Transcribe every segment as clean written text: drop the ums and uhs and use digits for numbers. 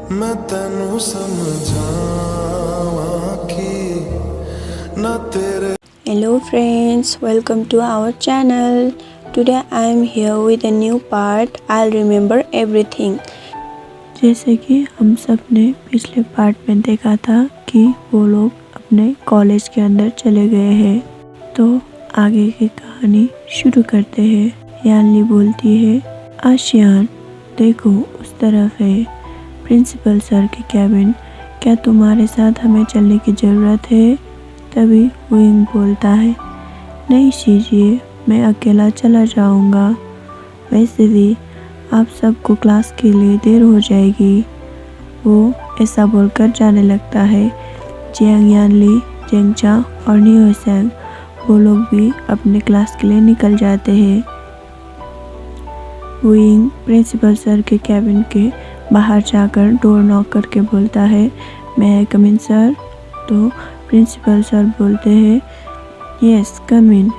मैं तेनू समझावा कि ना तेरे। Hello friends, welcome to our channel. Today I am here with a new part. I'll remember everything. जैसे कि हम सब ने पिछले पार्ट में देखा था कि वो लोग अपने कॉलेज के अंदर चले गए हैं, तो आगे की कहानी शुरू करते हैं। यानली बोलती है, आशियान देखो उस तरफ है प्रिंसिपल सर की कैबिन, क्या तुम्हारे साथ हमें चलने की ज़रूरत है? तभी विंग बोलता है, नहीं शीजिए, मैं अकेला चला जाऊंगा। वैसे भी आप सबको क्लास के लिए देर हो जाएगी। वो ऐसा बोलकर जाने लगता है। जियांग यानली, जेंगचा और नियोसेंग वो लोग भी अपने क्लास के लिए निकल जाते हैं। विंग प्रिंसिपल सर के कैबिन के बाहर जाकर डोर नॉक करके बोलता है, मैं कम इन सर? तो प्रिंसिपल सर बोलते हैं, यस कम इन,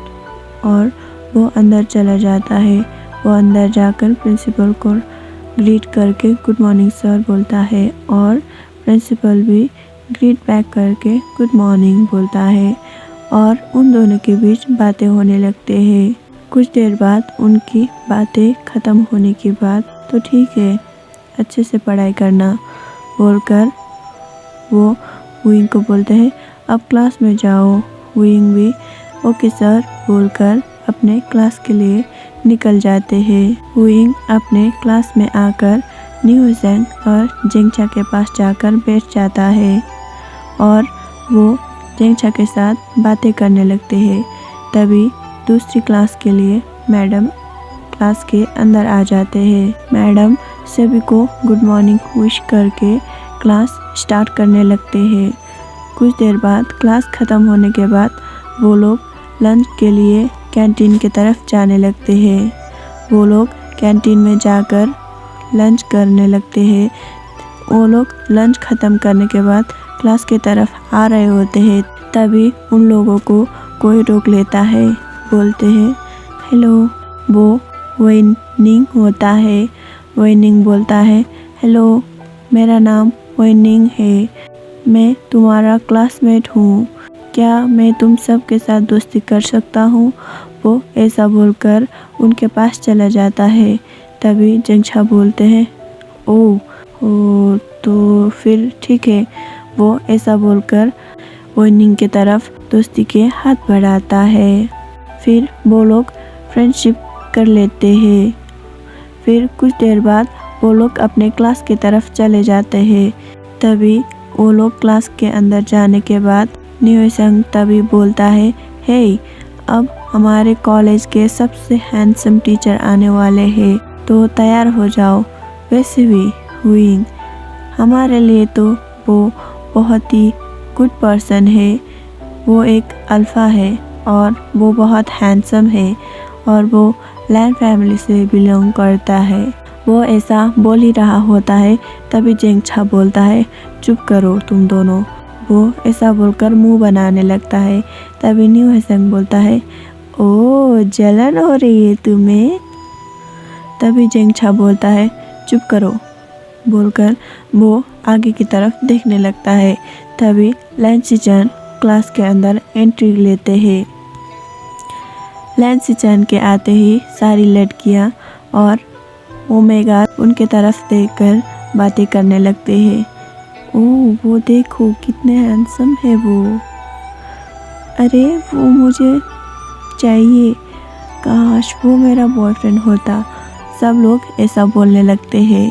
और वो अंदर चला जाता है। वो अंदर जाकर प्रिंसिपल को ग्रीट करके गुड मॉर्निंग सर बोलता है और प्रिंसिपल भी ग्रीट बैक करके गुड मॉर्निंग बोलता है और उन दोनों के बीच बातें होने लगते हैं। कुछ देर बाद उनकी बातें ख़त्म होने के बाद, तो ठीक है, अच्छे से पढ़ाई करना बोलकर वो विंग को बोलते हैं, अब क्लास में जाओ। विंग भी ओके सर बोलकर अपने क्लास के लिए निकल जाते हैं। विंग अपने क्लास में आकर नियोसेंग और जेंगचा के पास जाकर बैठ जाता है और वो जेंगचा के साथ बातें करने लगते हैं। तभी दूसरी क्लास के लिए मैडम क्लास के अंदर आ जाते हैं। मैडम सभी को गुड मॉर्निंग विश करके क्लास स्टार्ट करने लगते हैं। कुछ देर बाद क्लास ख़त्म होने के बाद वो लोग लंच के लिए कैंटीन की तरफ जाने लगते हैं। वो लोग कैंटीन में जाकर लंच करने लगते हैं। वो लोग लंच ख़त्म करने के बाद क्लास की तरफ आ रहे होते हैं, तभी उन लोगों को कोई रोक लेता है। बोलते हैं, हेलो। वो वेनिंग होता है। वेनिंग बोलता है, हेलो, मेरा नाम वेनिंग है, मैं तुम्हारा क्लासमेट हूँ, क्या मैं तुम सब के साथ दोस्ती कर सकता हूँ? वो ऐसा बोलकर उनके पास चला जाता है। तभी जेंगचा बोलते हैं, ओ तो फिर ठीक है। वो ऐसा बोलकर वेनिंग की तरफ दोस्ती के हाथ बढ़ाता है। फिर वो लोग फ्रेंडशिप कर लेते हैं। फिर कुछ देर बाद वो लोग अपने क्लास की तरफ चले जाते हैं। तभी वो लोग क्लास के अंदर जाने के बाद नियोसेंग तभी बोलता है, हे, अब हमारे कॉलेज के सबसे हैंडसम टीचर आने वाले हैं, तो तैयार हो जाओ। वैसे भी विंग हमारे लिए तो वो बहुत ही गुड पर्सन है, वो एक अल्फ़ा है और वो बहुत हैंडसम है और वो लैंड फैमिली से बिलोंग करता है। वो ऐसा बोल ही रहा होता है, तभी जेंगचा बोलता है, चुप करो तुम दोनों। वो ऐसा बोलकर मुंह बनाने लगता है। तभी नियोसेंग बोलता है, ओ जलन हो रही है तुम्हें? तभी जेंगचा बोलता है, चुप करो बोलकर वो आगे की तरफ देखने लगता है। तभी लैंसीचैन क्लास के अंदर एंट्री लेते हैं। लैंसीचैन के आते ही सारी लड़कियां और ओमेगा उनके तरफ देखकर बातें करने लगते हैं। ओह वो देखो कितने हैंडसम है वो, अरे वो मुझे चाहिए, काश वो मेरा बॉयफ्रेंड होता। सब लोग ऐसा बोलने लगते हैं।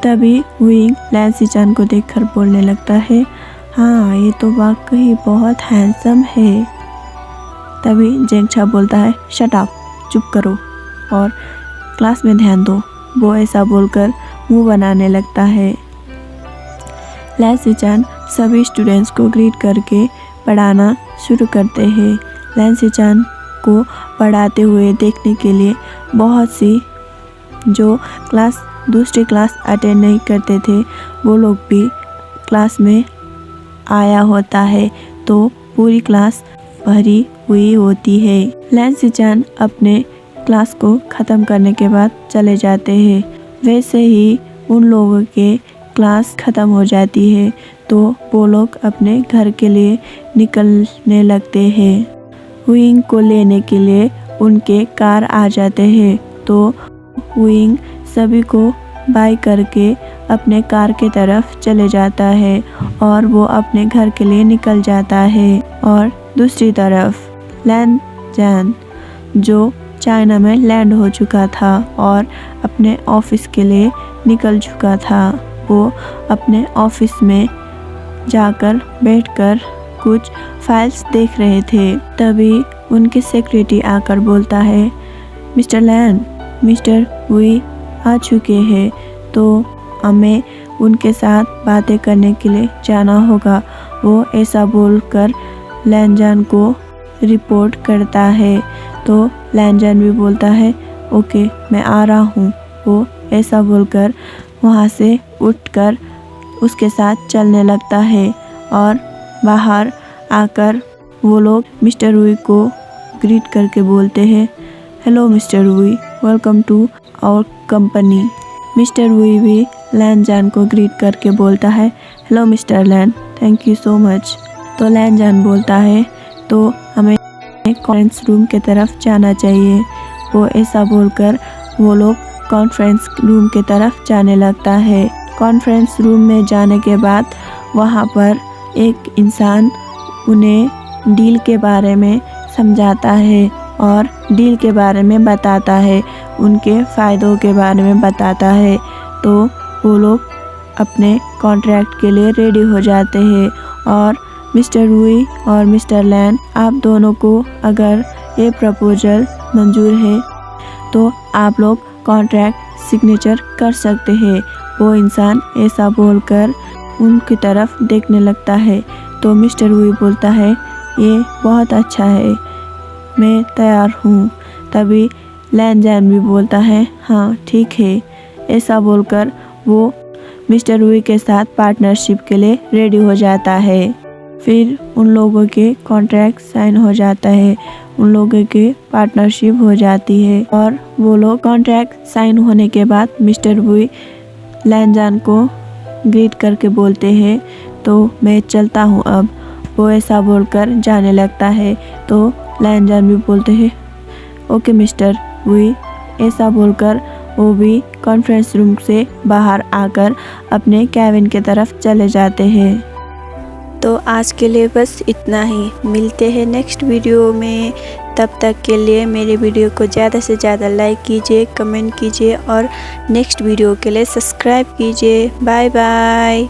तभी विंग लैंसीचैन को देखकर बोलने लगता है, हाँ ये तो वाकई बहुत हैंडसम है। तभी जेंगचा बोलता है, शट अप, चुप करो और क्लास में ध्यान दो। वो ऐसा बोलकर मुंह बनाने लगता है। लैंसीचैन सभी स्टूडेंट्स को ग्रीट करके पढ़ाना शुरू करते हैं। लैंसीचैन को पढ़ाते हुए देखने के लिए बहुत सी जो दूसरी क्लास अटेंड नहीं करते थे वो लोग भी क्लास में आया होता है, तो पूरी क्लास भरी हुई होती है। लैंसीचैन अपने क्लास को ख़त्म करने के बाद चले जाते हैं। वैसे ही उन लोगों के क्लास ख़त्म हो जाती है तो वो लोग अपने घर के लिए निकलने लगते हैं। हुइंग को लेने के लिए उनके कार आ जाते हैं तो हुइंग सभी को बाय करके अपने कार के तरफ चले जाता है और वो अपने घर के लिए निकल जाता है। और दूसरी तरफ लैन जैन जो चाइना में लैंड हो चुका था और अपने ऑफिस के लिए निकल चुका था, वो अपने ऑफिस में जाकर बैठकर कुछ फाइल्स देख रहे थे। तभी उनकी सेक्रेटरी आकर बोलता है, मिस्टर लैन, मिस्टर हुई आ चुके हैं तो हमें उनके साथ बातें करने के लिए जाना होगा। वो ऐसा बोलकर लैनजान को रिपोर्ट करता है तो लैनजान भी बोलता है, ओके मैं आ रहा हूँ। वो ऐसा बोलकर वहाँ से उठकर उसके साथ चलने लगता है और बाहर आकर वो लोग मिस्टर हुई को ग्रीट करके बोलते हैं, hello mister Hui, welcome to our company. Mister Hui भी लैनजान को ग्रीट करके बोलता है, hello mister Lan, thank you so much. तो लैनजान बोलता है तो हमें कॉन्फ्रेंस रूम के तरफ जाना चाहिए। वो ऐसा बोलकर वो लोग कॉन्फ्रेंस रूम के तरफ जाने लगता है। कॉन्फ्रेंस रूम में जाने के बाद वहाँ पर एक इंसान उन्हें डील के बारे में समझाता है और डील के बारे में बताता है, उनके फ़ायदों के बारे में बताता है। तो वो लोग अपने कॉन्ट्रैक्ट के लिए रेडी हो जाते हैं और मिस्टर हुई और मिस्टर लैन, आप दोनों को अगर ये प्रपोजल मंजूर है तो आप लोग कॉन्ट्रैक्ट सिग्नेचर कर सकते हैं। वो इंसान ऐसा बोलकर उनकी तरफ देखने लगता है तो मिस्टर हुई बोलता है, ये बहुत अच्छा है, मैं तैयार हूँ। तभी लैनजान भी बोलता है, हाँ ठीक है। ऐसा बोलकर वो मिस्टर हुई के साथ पार्टनरशिप के लिए रेडी हो जाता है। फिर उन लोगों के कॉन्ट्रैक्ट साइन हो जाता है, उन लोगों के पार्टनरशिप हो जाती है और वो लोग कॉन्ट्रैक्ट साइन होने के बाद मिस्टर हुई लैनजान को ग्रीट करके बोलते हैं, तो मैं चलता हूँ अब। वो ऐसा बोलकर जाने लगता है तो लैनजान भी बोलते हैं, ओके मिस्टर हुई। ऐसा बोलकर वो भी कॉन्फ्रेंस रूम से बाहर आकर अपने कैबिन के तरफ चले जाते हैं। तो आज के लिए बस इतना ही, मिलते हैं नेक्स्ट वीडियो में। तब तक के लिए मेरे वीडियो को ज़्यादा से ज़्यादा लाइक कीजिए, कमेंट कीजिए और नेक्स्ट वीडियो के लिए सब्सक्राइब कीजिए। Bye bye.